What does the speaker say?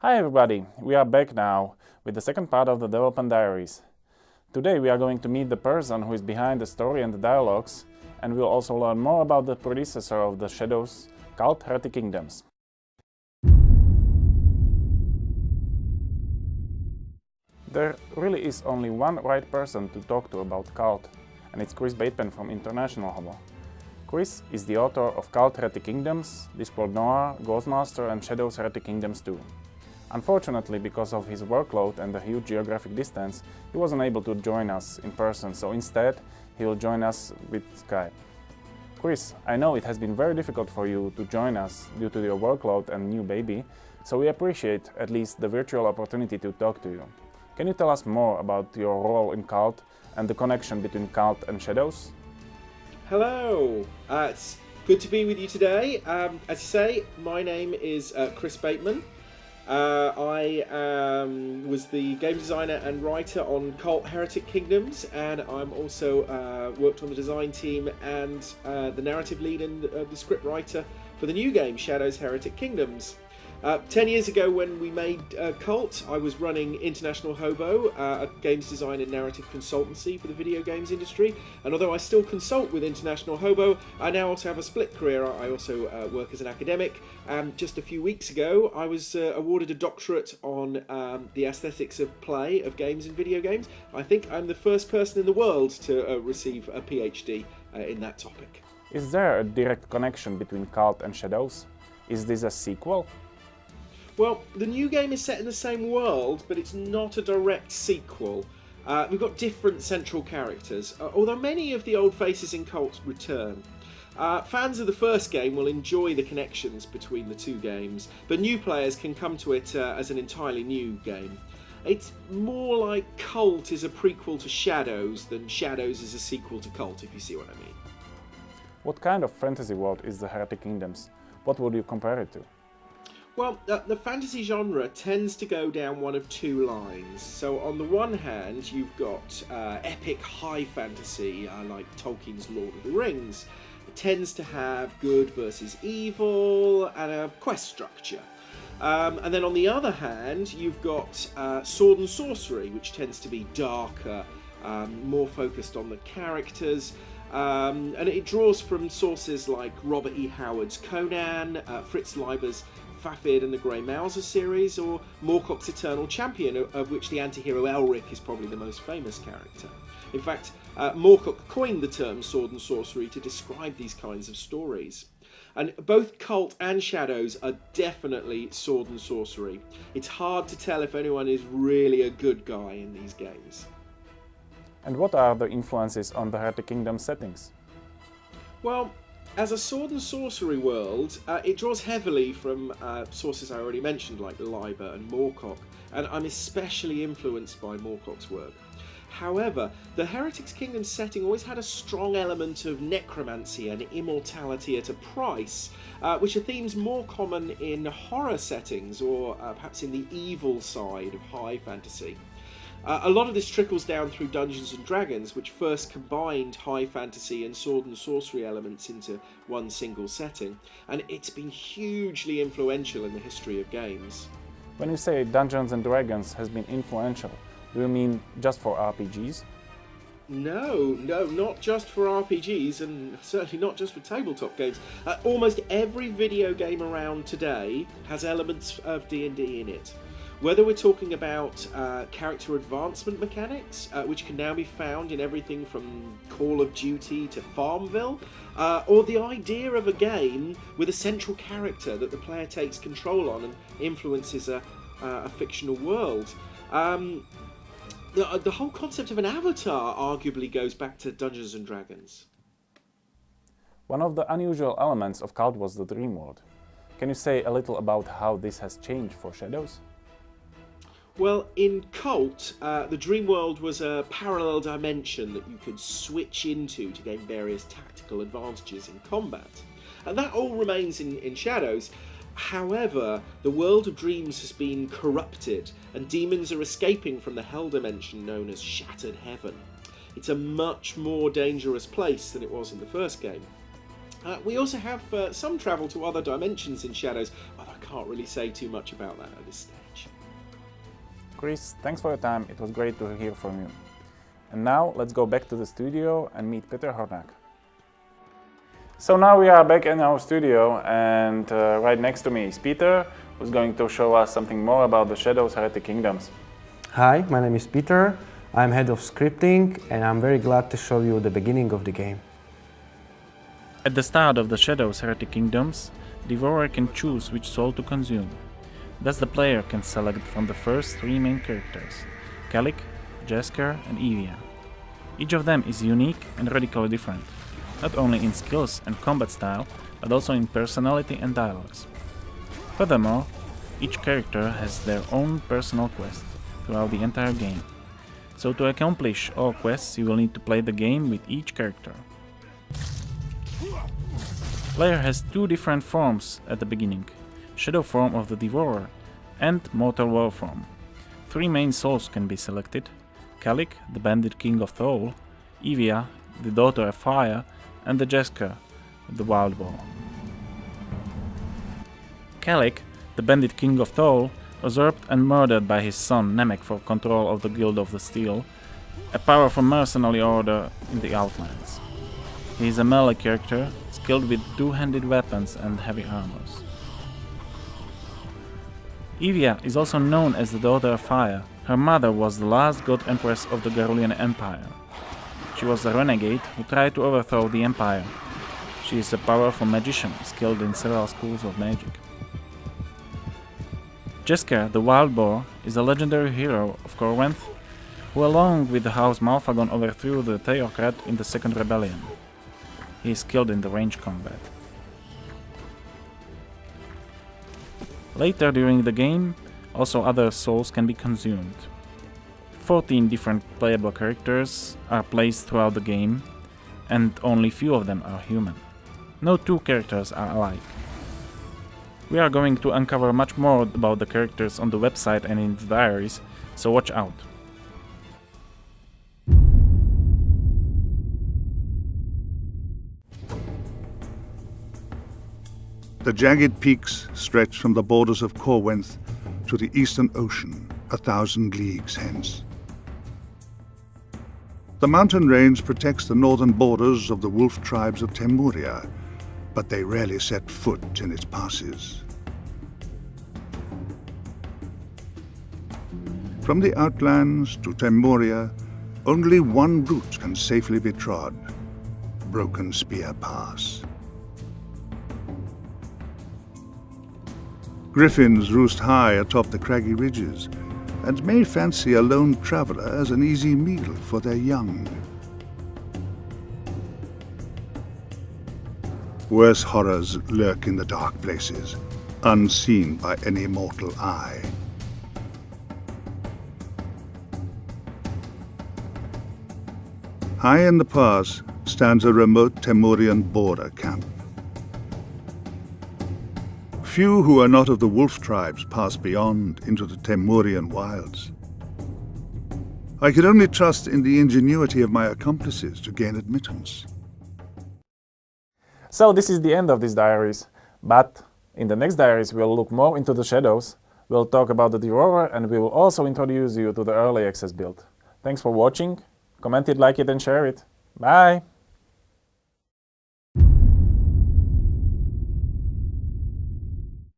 Hi everybody, we are back now with the second part of the Development Diaries. Today we are going to meet the person who is behind the story and the dialogues, and we'll also learn more about the predecessor of the Shadows, called Heretic Kingdoms. There really is only one right person to talk to about Cult, and it's Chris Bateman from International Hobo. Chris is the author of Cult Heretic Kingdoms, Discworld Noir, Ghostmaster and Shadows Heretic Kingdoms 2. Unfortunately, because of his workload and the huge geographic distance, he wasn't able to join us in person, so instead he will join us with Skype. Chris, I know it has been very difficult for you to join us due to your workload and new baby, so we appreciate at least the virtual opportunity to talk to you. Can you tell us more about your role in Cult and the connection between Cult and Shadows? Hello, it's good to be with you today. As you say, my name is Chris Bateman. I was the game designer and writer on Cult Heretic Kingdoms, and I'm also worked on the design team and the narrative lead and the script writer for the new game, Shadows Heretic Kingdoms. 10 years ago when we made Cult, I was running International Hobo, a games design and narrative consultancy for the video games industry. And although I still consult with International Hobo, I now also have a split career. I also work as an academic. And just a few weeks ago, I was awarded a doctorate on the aesthetics of play of games and video games. I think I'm the first person in the world to receive a PhD in that topic. Is there a direct connection between Cult and Shadows? Is this a sequel? Well, the new game is set in the same world, but it's not a direct sequel. We've got different central characters, although many of the old faces in Cult return. Fans of the first game will enjoy the connections between the two games, but new players can come to it as an entirely new game. It's more like Cult is a prequel to Shadows than Shadows is a sequel to Cult, if you see what I mean. What kind of fantasy world is the Heretic Kingdoms? What would you compare it to? Well, the fantasy genre tends to go down one of two lines. So on the one hand, you've got epic high fantasy, like Tolkien's Lord of the Rings. It tends to have good versus evil and a quest structure. And then on the other hand, you've got sword and sorcery, which tends to be darker, more focused on the characters. And it draws from sources like Robert E. Howard's Conan, Fritz Leiber's Fafnir and the Grey Mouser series, or Moorcock's Eternal Champion, of which the anti-hero Elric is probably the most famous character. In fact, Moorcock coined the term sword and sorcery to describe these kinds of stories. And both Cult and Shadows are definitely sword and sorcery. It's hard to tell if anyone is really a good guy in these games. And what are the influences on the Heretic Kingdom settings? Well, as a sword and sorcery world, it draws heavily from sources I already mentioned, like Leiber and Moorcock, and I'm especially influenced by Moorcock's work. However, the Heretic's Kingdom setting always had a strong element of necromancy and immortality at a price, which are themes more common in horror settings or perhaps in the evil side of high fantasy. A lot of this trickles down through Dungeons & Dragons, which first combined high fantasy and sword and sorcery elements into one single setting, and it's been hugely influential in the history of games. When you say Dungeons & Dragons has been influential, do you mean just for RPGs? No, not just for RPGs, and certainly not just for tabletop games. Almost every video game around today has elements of D&D in it. Whether we're talking about character advancement mechanics, which can now be found in everything from Call of Duty to Farmville, or the idea of a game with a central character that the player takes control on and influences a fictional world. The whole concept of an avatar arguably goes back to Dungeons & Dragons. One of the unusual elements of Cult was the dream world. Can you say a little about how this has changed for Shadows? Well, in Cult, the dream world was a parallel dimension that you could switch into to gain various tactical advantages in combat. And that all remains in Shadows. However, the world of dreams has been corrupted, and demons are escaping from the hell dimension known as Shattered Heaven. It's a much more dangerous place than it was in the first game. We also have some travel to other dimensions in Shadows, although I can't really say too much about that at this stage. Chris, thanks for your time. It was great to hear from you. And now let's go back to the studio and meet Peter Hornak. So now we are back in our studio, and right next to me is Peter, who's going to show us something more about the Shadows Heretic Kingdoms. Hi, my name is Peter. I'm head of scripting, and I'm very glad to show you the beginning of the game. At the start of the Shadows Heretic Kingdoms, Devourer can choose which soul to consume. Thus the player can select from the first three main characters, Calic, Jasker and Evia. Each of them is unique and radically different, not only in skills and combat style, but also in personality and dialogues. Furthermore, each character has their own personal quest throughout the entire game. So to accomplish all quests, you will need to play the game with each character. Player has two different forms at the beginning, Shadow form of the Devourer and Mortal War form. Three main souls can be selected, Calic, the Bandit King of Thole, Evia, the Daughter of Fire, and the Jasker, the Wild Boar. Calic, the Bandit King of Thole, usurped and murdered by his son Namek for control of the Guild of the Steel, a powerful mercenary order in the Outlands. He is a melee character, skilled with two-handed weapons and heavy armors. Evia is also known as the Daughter of Fire. Her mother was the last God Empress of the Garulian Empire. She was a renegade who tried to overthrow the Empire. She is a powerful magician, skilled in several schools of magic. Jasker, the Wild Boar, is a legendary hero of Corwenthe, who along with the House Malfagon overthrew the Theocrat in the Second Rebellion. He is skilled in the range combat. Later during the game, also other souls can be consumed. 14 different playable characters are placed throughout the game, and only few of them are human. No two characters are alike. We are going to uncover much more about the characters on the website and in the diaries, so watch out. The jagged peaks stretch from the borders of Corwenthe to the eastern ocean, 1,000 leagues hence. The mountain range protects the northern borders of the wolf tribes of Temuria, but they rarely set foot in its passes. From the outlands to Temuria, only one route can safely be trod: Broken Spear Pass. Griffins roost high atop the craggy ridges, and may fancy a lone traveler as an easy meal for their young. Worse horrors lurk in the dark places, unseen by any mortal eye. High in the pass stands a remote Temurian border camp. Few who are not of the wolf tribes pass beyond into the Temurian wilds. I could only trust in the ingenuity of my accomplices to gain admittance. So this is the end of these diaries, but in the next diaries we'll look more into the Shadows, we'll talk about the Devourer, and we will also introduce you to the early access build. Thanks for watching, comment it, like it and share it. Bye!